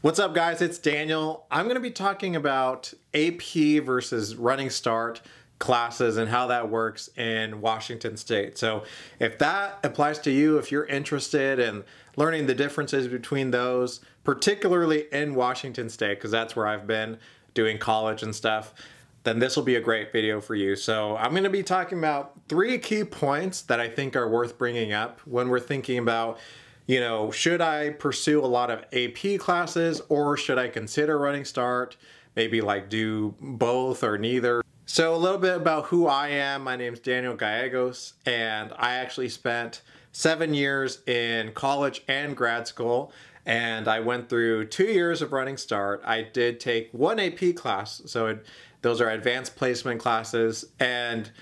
What's up, guys? It's Daniel. I'm going to be talking about AP versus running start classes and how that works in Washington State. So if that applies to you, if you're interested in learning the differences between those, particularly in Washington State, because that's where I've been doing college and stuff, then this will be a great video for you. So I'm going to be talking about 3 key points that I think are worth bringing up when we're thinking about, should I pursue a lot of AP classes or should I consider running start? Maybe like do both or neither. So a little bit about who I am. My name's Daniel Gallegos, and I actually spent 7 years in college and grad school, and I went through 2 years of running start. I did take 1 AP class, so those are advanced placement classes, and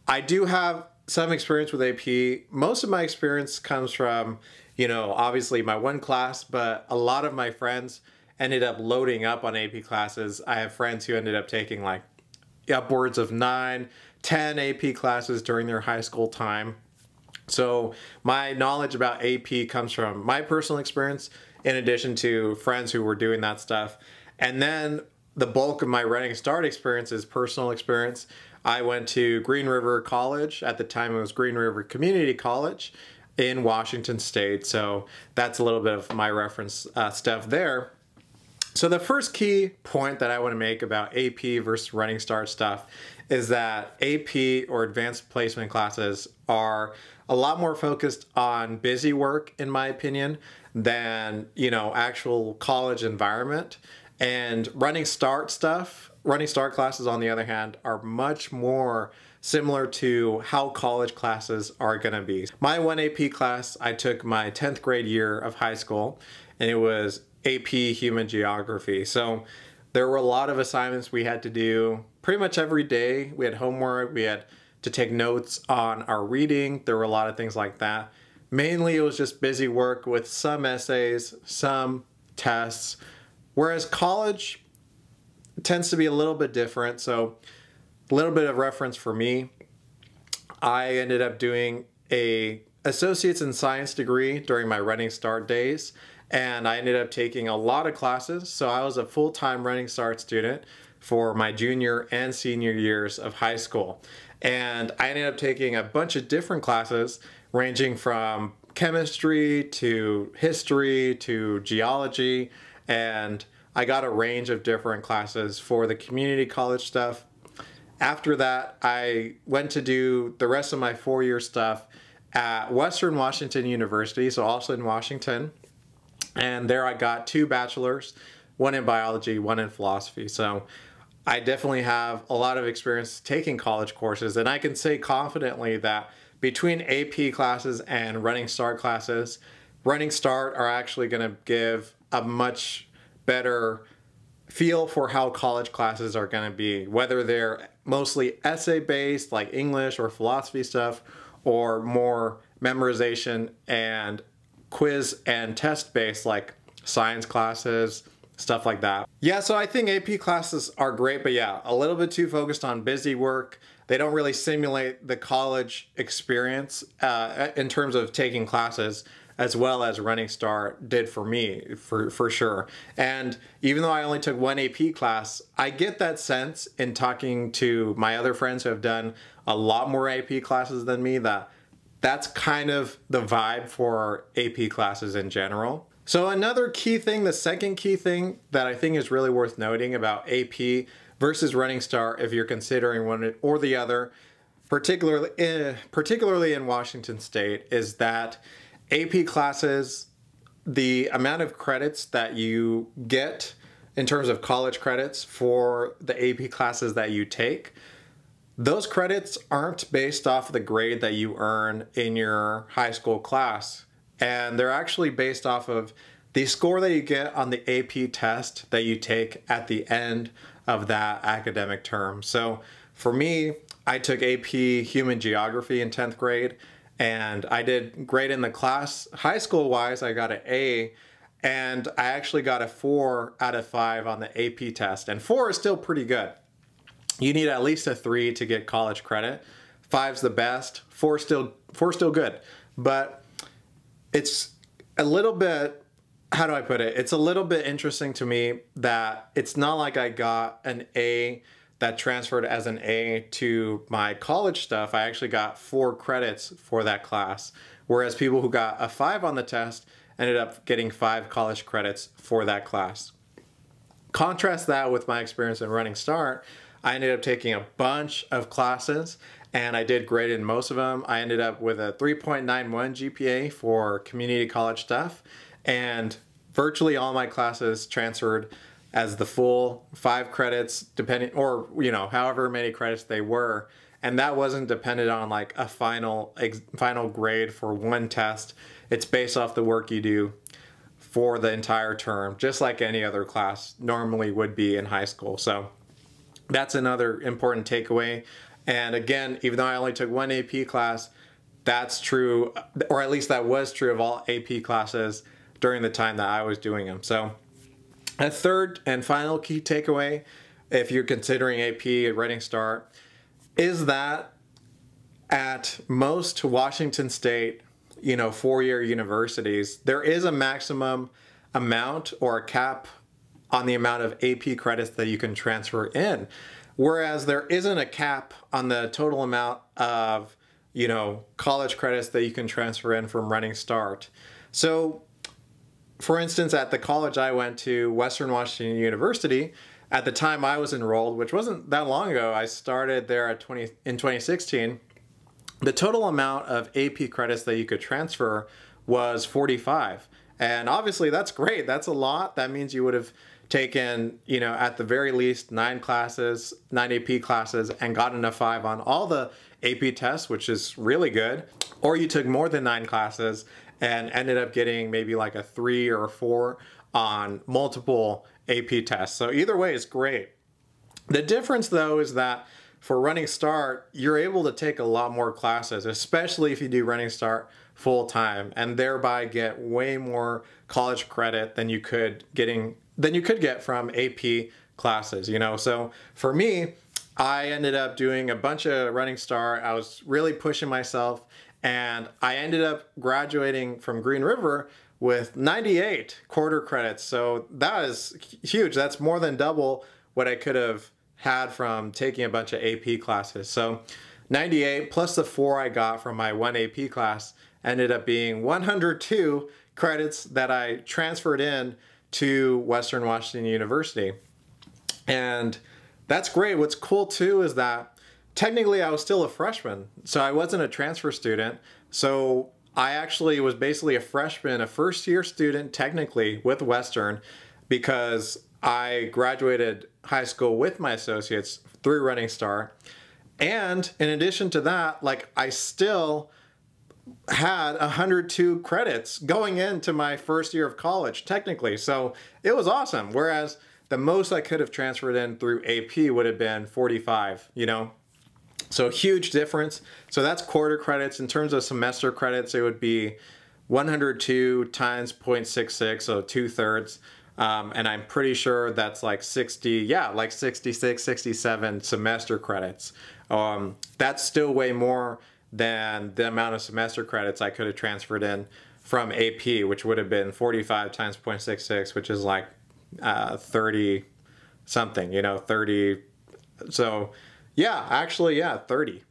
I do have some experience with AP. Most of my experience comes from, obviously my 1 class, but a lot of my friends ended up loading up on AP classes. I have friends who ended up taking like upwards of 9, 10 AP classes during their high school time. So my knowledge about AP comes from my personal experience in addition to friends who were doing that stuff. And then the bulk of my running start experience is personal experience. I went to Green River College. At the time it was Green River Community College in Washington State. So that's a little bit of my reference stuff there. So the first key point that I want to make about AP versus running start stuff is that AP or advanced placement classes are a lot more focused on busy work, in my opinion, than, actual college environment. And running start classes, on the other hand, are much more similar to how college classes are going to be. My 1 AP class, I took my 10th grade year of high school, and it was AP Human Geography. So there were a lot of assignments we had to do pretty much every day. We had homework, we had to take notes on our reading. There were a lot of things like that. Mainly it was just busy work with some essays, some tests, whereas college tends to be a little bit different. So a little bit of reference for me, I ended up doing a associate's in science degree during my running start days, and I ended up taking a lot of classes. So I was a full-time running start student for my junior and senior years of high school. And I ended up taking a bunch of different classes ranging from chemistry to history to geology, and I got a range of different classes for the community college stuff. After that, I went to do the rest of my 4-year stuff at Western Washington University, so also in Washington. And there I got 2 bachelors, 1 in biology, 1 in philosophy. So I definitely have a lot of experience taking college courses, and I can say confidently that between AP classes and running start classes, running start are actually going to give a much better feel for how college classes are going to be, whether they're mostly essay-based like English or philosophy stuff, or more memorization and quiz and test-based like science classes, stuff like that. Yeah, so I think AP classes are great, but yeah, a little bit too focused on busy work. They don't really simulate the college experience in terms of taking classes, as well as running start did for me, for sure. And even though I only took 1 AP class, I get that sense in talking to my other friends who have done a lot more AP classes than me, that's kind of the vibe for AP classes in general. So another key thing, the second key thing that I think is really worth noting about AP versus running start, if you're considering one or the other, particularly in Washington State, is that AP classes, the amount of credits that you get in terms of college credits for the AP classes that you take, those credits aren't based off the grade that you earn in your high school class. And they're actually based off of the score that you get on the AP test that you take at the end of that academic term. So for me, I took AP Human Geography in 10th grade, and I did great in the class. High school wise, I got an A, and I actually got a 4 out of 5 on the AP test. And 4 is still pretty good. You need at least a 3 to get college credit. 5's the best. 4's still good. But it's a little bit how do I put it? It's a little bit interesting to me that it's not like I got an A that transferred as an A to my college stuff. I actually got 4 credits for that class, whereas people who got a 5 on the test ended up getting 5 college credits for that class. Contrast that with my experience in Running Start. I ended up taking a bunch of classes and I did great in most of them. I ended up with a 3.91 GPA for community college stuff, and virtually all my classes transferred as the full 5 credits, depending, or however many credits they were. And that wasn't dependent on like a final grade for one test. It's based off the work you do for the entire term, just like any other class normally would be in high school. So that's another important takeaway. And again, even though I only took 1 AP class, that's true, or at least that was true of all AP classes during the time that I was doing them. So a third and final key takeaway, if you're considering AP at Running Start, is that at most Washington State, 4-year universities, there is a maximum amount or a cap on the amount of AP credits that you can transfer in. Whereas there isn't a cap on the total amount of, college credits that you can transfer in from Running Start. So, for instance, at the college I went to, Western Washington University, at the time I was enrolled, which wasn't that long ago, I started there in 2016, the total amount of AP credits that you could transfer was 45. And obviously that's great. That's a lot. That means you would have taken, at the very least 9 AP classes and gotten a 5 on all the AP tests, which is really good. Or you took more than 9 classes and ended up getting maybe like a 3 or a 4 on multiple AP tests. So either way is great. The difference though is that for Running Start, you're able to take a lot more classes, especially if you do Running Start full time, and thereby get way more college credit than you could get from AP classes, So for me, I ended up doing a bunch of Running Start. I was really pushing myself, and I ended up graduating from Green River with 98 quarter credits. So that is huge. That's more than double what I could have had from taking a bunch of AP classes. So 98 plus the 4 I got from my 1 AP class ended up being 102 credits that I transferred in to Western Washington University. And that's great. What's cool too is that technically I was still a freshman, so I wasn't a transfer student. So I actually was basically a freshman, a first-year student technically with Western, because I graduated high school with my associates through Running Start. And in addition to that, I still had 102 credits going into my first year of college, technically. So it was awesome. Whereas the most I could have transferred in through AP would have been 45, So huge difference. So that's quarter credits. In terms of semester credits, it would be 102 times 0.66, so 2/3. And I'm pretty sure that's like 66, 67 semester credits. That's still way more than the amount of semester credits I could have transferred in from AP, which would have been 45 times 0.66, which is like 30 something, 30. So yeah, actually, yeah, 30.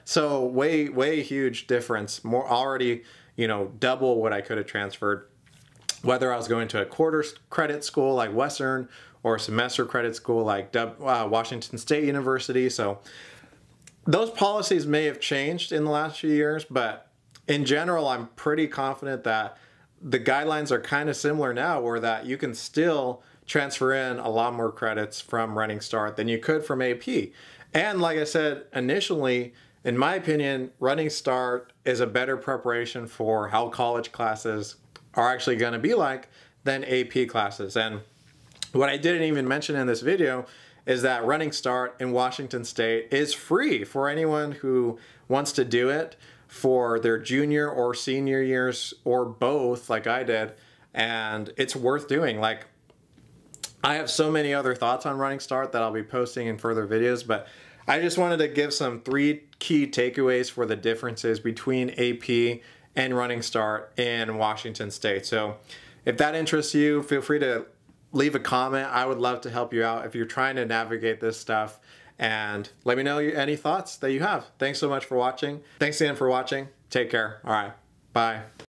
So way huge difference. More already, double what I could have transferred, whether I was going to a quarter credit school like Western or a semester credit school like Washington State University. So those policies may have changed in the last few years, but in general, I'm pretty confident that the guidelines are kind of similar now, where that you can still transfer in a lot more credits from Running Start than you could from AP. And like I said initially, in my opinion, Running Start is a better preparation for how college classes are actually going to be like than AP classes. And what I didn't even mention in this video is that Running Start in Washington State is free for anyone who wants to do it for their junior or senior years or both, like I did, and it's worth doing. Like, I have so many other thoughts on Running Start that I'll be posting in further videos, but I just wanted to give some 3 key takeaways for the differences between AP and Running Start in Washington State. So if that interests you, feel free to leave a comment. I would love to help you out if you're trying to navigate this stuff. And let me know any thoughts that you have. Thanks so much for watching. Thanks again for watching. Take care. All right. Bye.